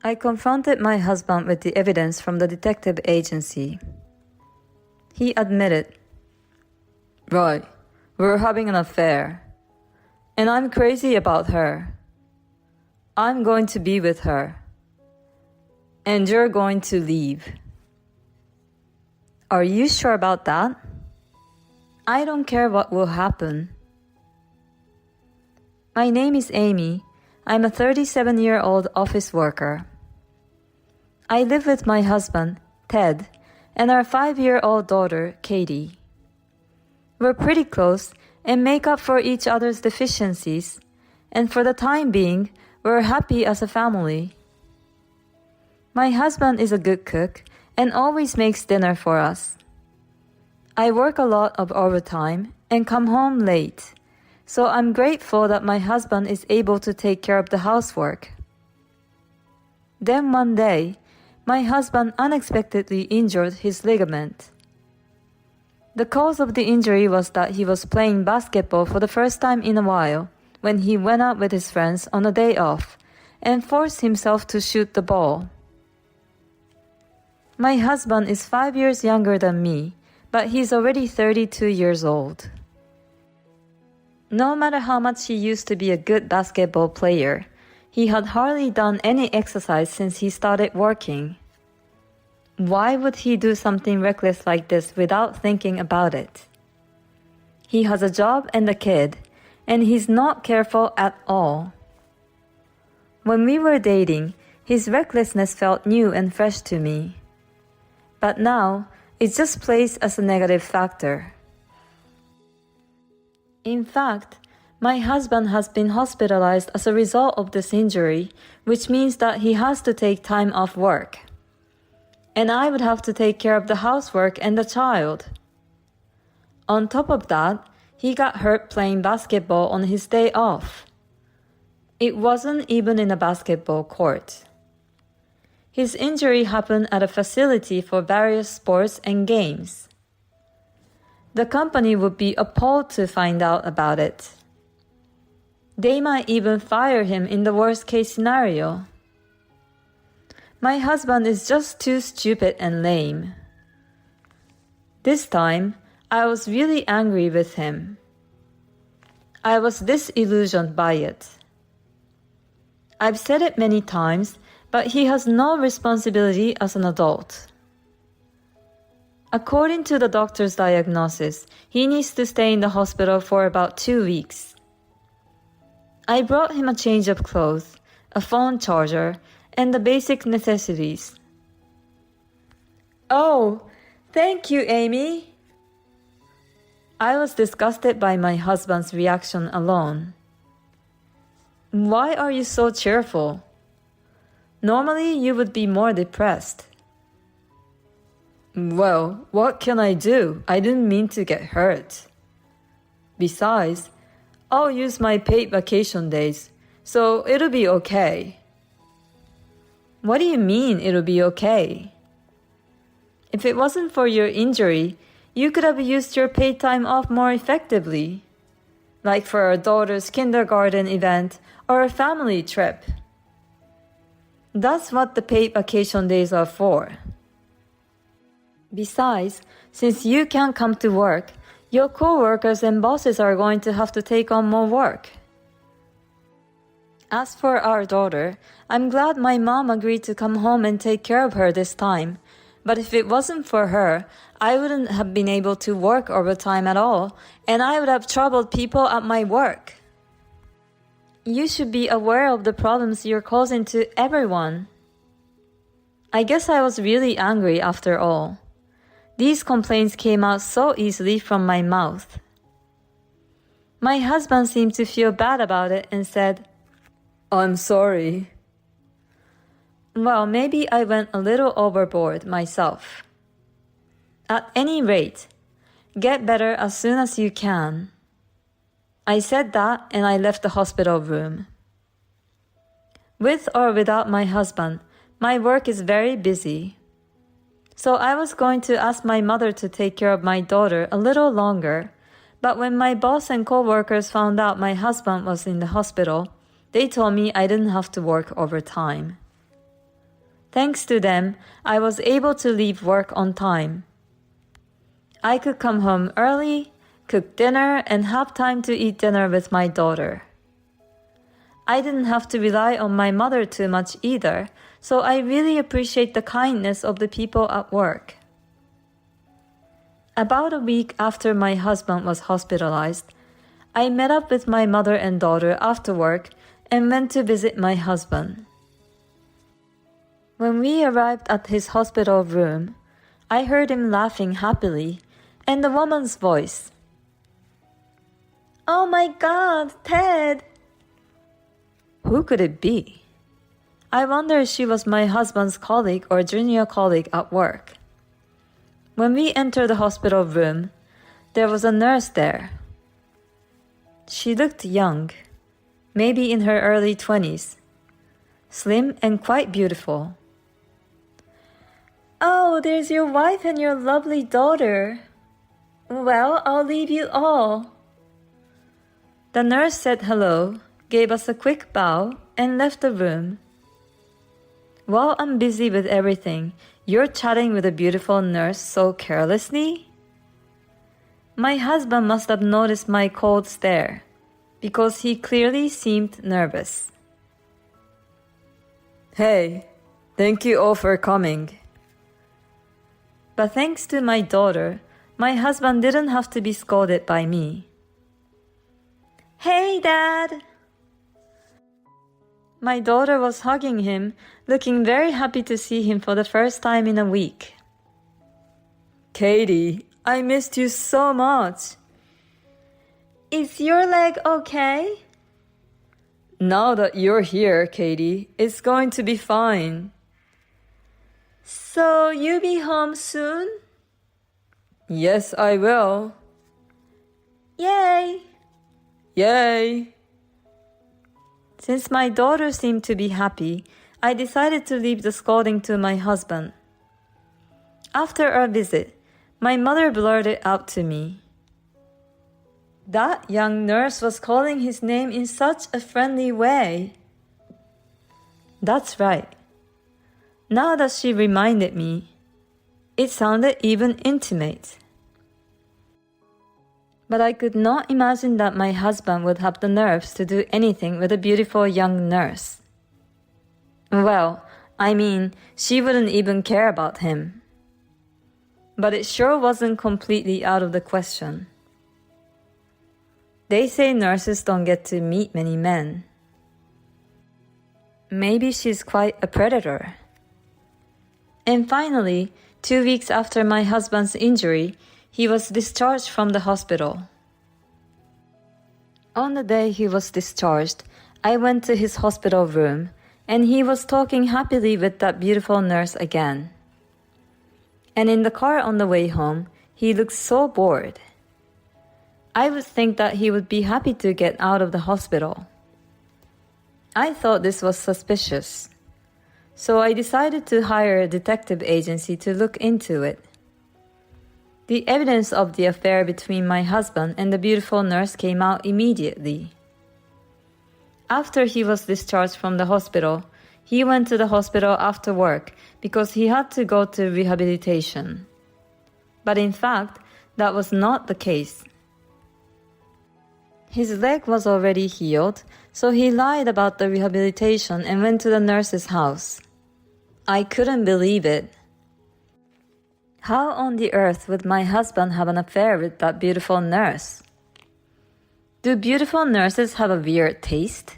I confronted my husband with the evidence from the detective agency. He admitted, "Right, we're having an affair. And I'm crazy about her. I'm going to be with her. And you're going to leave." "Are you sure about that?" "I don't care what will happen." "My name is Amy. I'm a 37-year-old office worker. I live with my husband, Ted, and our 5-year-old daughter, Katie. We're pretty close and make up for each other's deficiencies, and for the time being, we're happy as a family. My husband is a good cook and always makes dinner for us. I work a lot of overtime and come home late, so I'm grateful that my husband is able to take care of the housework. Then one day, my husband unexpectedly injured his ligament. The cause of the injury was that he was playing basketball for the first time in a while when he went out with his friends on a day off and forced himself to shoot the ball. My husband is 5 years younger than me, but he's already 32 years old. No matter how much he used to be a good basketball player, he had hardly done any exercise since he started working. Why would he do something reckless like this without thinking about it? He has a job and a kid, and he's not careful at all. When we were dating, his recklessness felt new and fresh to me. But now, it just plays as a negative factor. In fact, my husband has been hospitalized as a result of this injury, which means that he has to take time off work. And I would have to take care of the housework and the child. On top of that, he got hurt playing basketball on his day off. It wasn't even in a basketball court. His injury happened at a facility for various sports and games. The company would be appalled to find out about it. They might even fire him in the worst-case scenario. My husband is just too stupid and lame. This time, I was really angry with him. I was disillusioned by it. I've said it many times, but he has no responsibility as an adult. According to the doctor's diagnosis, he needs to stay in the hospital for about 2 weeks. I brought him a change of clothes, a phone charger, and the basic necessities. "Oh, thank you, Amy." I was disgusted by my husband's reaction alone. "Why are you so cheerful? Normally you would be more depressed." "Well, what can I do? I didn't mean to get hurt. Besides, I'll use my paid vacation days, so it'll be okay." "What do you mean it'll be okay?" "If it wasn't for your injury, you could have used your paid time off more effectively, like for our daughter's kindergarten event or a family trip. That's what the paid vacation days are for. Besides, since you can't come to work, your co-workers and bosses are going to have to take on more work. As for our daughter, I'm glad my mom agreed to come home and take care of her this time. But if it wasn't for her, I wouldn't have been able to work overtime at all, and I would have troubled people at my work. You should be aware of the problems you're causing to everyone." I guess I was really angry after all. These complaints came out so easily from my mouth. My husband seemed to feel bad about it and said, "I'm sorry." Well, maybe I went a little overboard myself. At any rate, get better as soon as you can. I said that and I left the hospital room. With or without my husband, my work is very busy. So I was going to ask my mother to take care of my daughter a little longer, but when my boss and co-workers found out my husband was in the hospital, they told me I didn't have to work overtime. Thanks to them, I was able to leave work on time. I could come home early, cook dinner, and have time to eat dinner with my daughter. I didn't have to rely on my mother too much either, so I really appreciate the kindness of the people at work. About a week after my husband was hospitalized, I met up with my mother and daughter after work and went to visit my husband. When we arrived at his hospital room, I heard him laughing happily and the woman's voice. "Oh my God, Ted!" Who could it be? I wonder if she was my husband's colleague or junior colleague at work. When we entered the hospital room, there was a nurse there. She looked young, maybe in her early 20s, slim and quite beautiful. "Oh, there's your wife and your lovely daughter. Well, I'll leave you all." The nurse said hello, gave us a quick bow, and left the room. While I'm busy with everything, you're chatting with a beautiful nurse so carelessly? My husband must have noticed my cold stare, because he clearly seemed nervous. "Hey, thank you all for coming." But thanks to my daughter, my husband didn't have to be scolded by me. "Hey, Dad!" My daughter was hugging him, looking very happy to see him for the first time in a week. "Katie, I missed you so much." "Is your leg okay?" "Now that you're here, Katie, it's going to be fine." "So you'll be home soon?" "Yes, I will." "Yay!" "Yay!" Since my daughter seemed to be happy, I decided to leave the scolding to my husband. After our visit, my mother blurted out to me, "That young nurse was calling his name in such a friendly way." That's right. Now that she reminded me, it sounded even intimate. But I could not imagine that my husband would have the nerves to do anything with a beautiful young nurse. Well, I mean, she wouldn't even care about him. But it sure wasn't completely out of the question. They say nurses don't get to meet many men. Maybe she's quite a predator. And finally, 2 weeks after my husband's injury, he was discharged from the hospital. On the day he was discharged, I went to his hospital room, and he was talking happily with that beautiful nurse again. And in the car on the way home, he looked so bored. I would think that he would be happy to get out of the hospital. I thought this was suspicious, so I decided to hire a detective agency to look into it. The evidence of the affair between my husband and the beautiful nurse came out immediately. After he was discharged from the hospital, he went to the hospital after work because he had to go to rehabilitation. But in fact, that was not the case. His leg was already healed, so he lied about the rehabilitation and went to the nurse's house. I couldn't believe it. How on the earth would my husband have an affair with that beautiful nurse? Do beautiful nurses have a weird taste?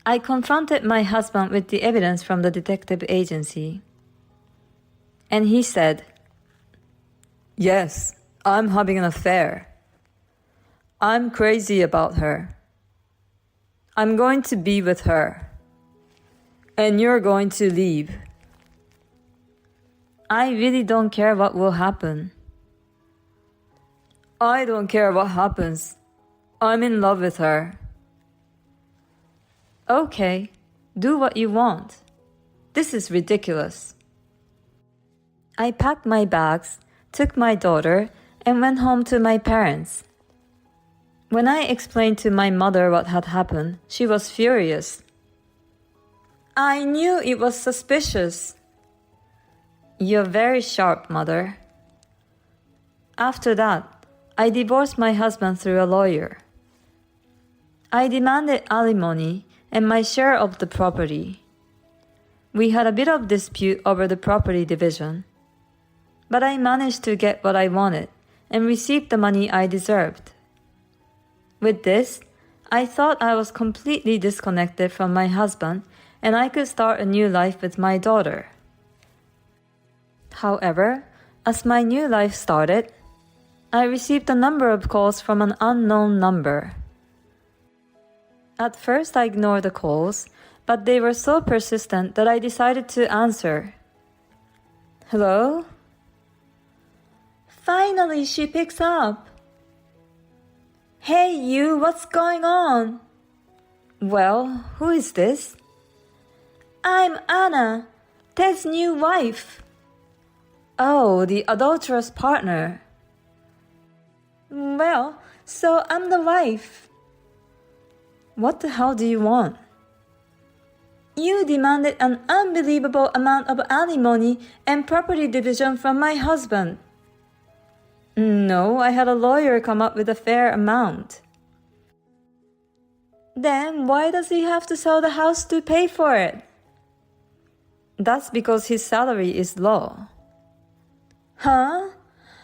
I confronted my husband with the evidence from the detective agency. And he said, "Yes, I'm having an affair. I'm crazy about her. I'm going to be with her. And you're going to leave. I really don't care what will happen." "I don't care what happens. I'm in love with her." "Okay, do what you want. This is ridiculous." I packed my bags, took my daughter, and went home to my parents. When I explained to my mother what had happened, she was furious. I knew it was suspicious. You're very sharp, Mother. After that, I divorced my husband through a lawyer. I demanded alimony and my share of the property. We had a bit of dispute over the property division, but I managed to get what I wanted and received the money I deserved. With this, I thought I was completely disconnected from my husband and I could start a new life with my daughter. However, as my new life started, I received a number of calls from an unknown number. At first I ignored the calls, but they were so persistent that I decided to answer. Hello? Finally, she picks up. Hey you, what's going on? Well, who is this? I'm Anna, Ted's new wife. Oh, the adulterous partner. Well, so I'm the wife. What the hell do you want? You demanded an unbelievable amount of alimony and property division from my husband. No, I had a lawyer come up with a fair amount. Then why does he have to sell the house to pay for it? That's because his salary is low. Huh?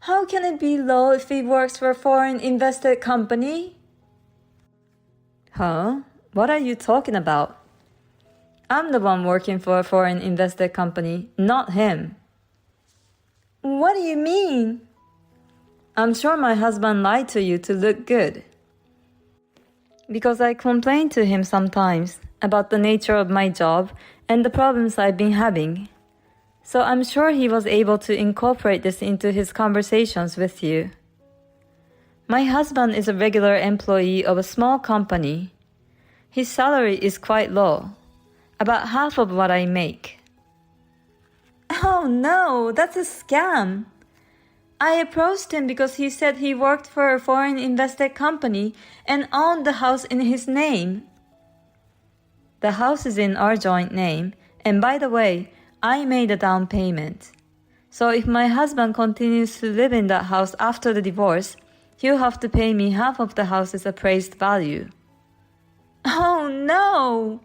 How can it be low if he works for a foreign invested company? Huh? What are you talking about? I'm the one working for a foreign invested company, not him. What do you mean? I'm sure my husband lied to you to look good. Because I complain to him sometimes about the nature of my job and the problems I've been having. So I'm sure he was able to incorporate this into his conversations with you. My husband is a regular employee of a small company. His salary is quite low, about half of what I make. Oh no, that's a scam. I approached him because he said he worked for a foreign invested company and owned the house in his name. The house is in our joint name, and by the way, I made a down payment. So if my husband continues to live in that house after the divorce, he'll have to pay me half of the house's appraised value. Oh no!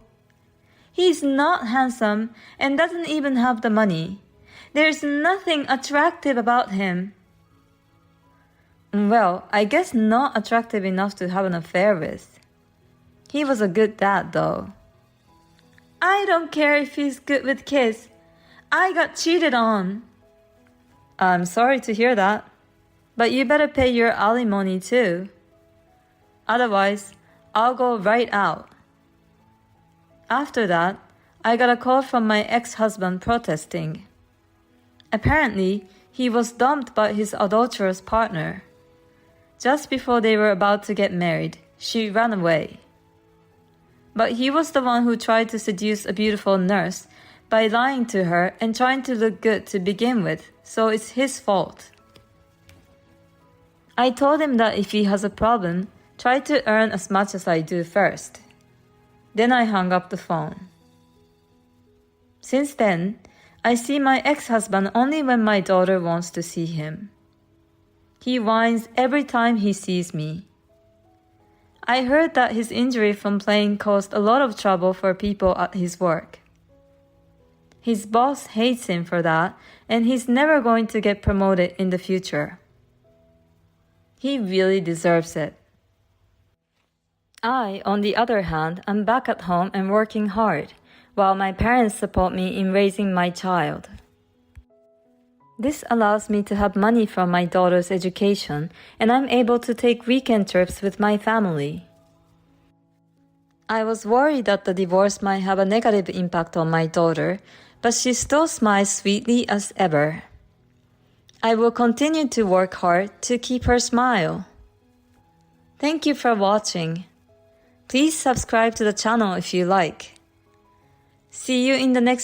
He's not handsome and doesn't even have the money. There's nothing attractive about him. Well, I guess not attractive enough to have an affair with. He was a good dad, though. I don't care if he's good with kids. I got cheated on. I'm sorry to hear that, but you better pay your alimony too. Otherwise, I'll go right out. After that, I got a call from my ex-husband protesting. Apparently, he was dumped by his adulterous partner. Just before they were about to get married, she ran away. But he was the one who tried to seduce a beautiful nurse by lying to her and trying to look good to begin with, so it's his fault. I told him that if he has a problem, try to earn as much as I do first. Then I hung up the phone. Since then, I see my ex-husband only when my daughter wants to see him. He whines every time he sees me. I heard that his injury from playing caused a lot of trouble for people at his work. His boss hates him for that, and he's never going to get promoted in the future. He really deserves it. I, on the other hand, am back at home and working hard, while my parents support me in raising my child. This allows me to have money from my daughter's education, and I'm able to take weekend trips with my family. I was worried that the divorce might have a negative impact on my daughter, but she still smiles sweetly as ever. I will continue to work hard to keep her smile. Thank you for watching. Please subscribe to the channel if you like. See you in the next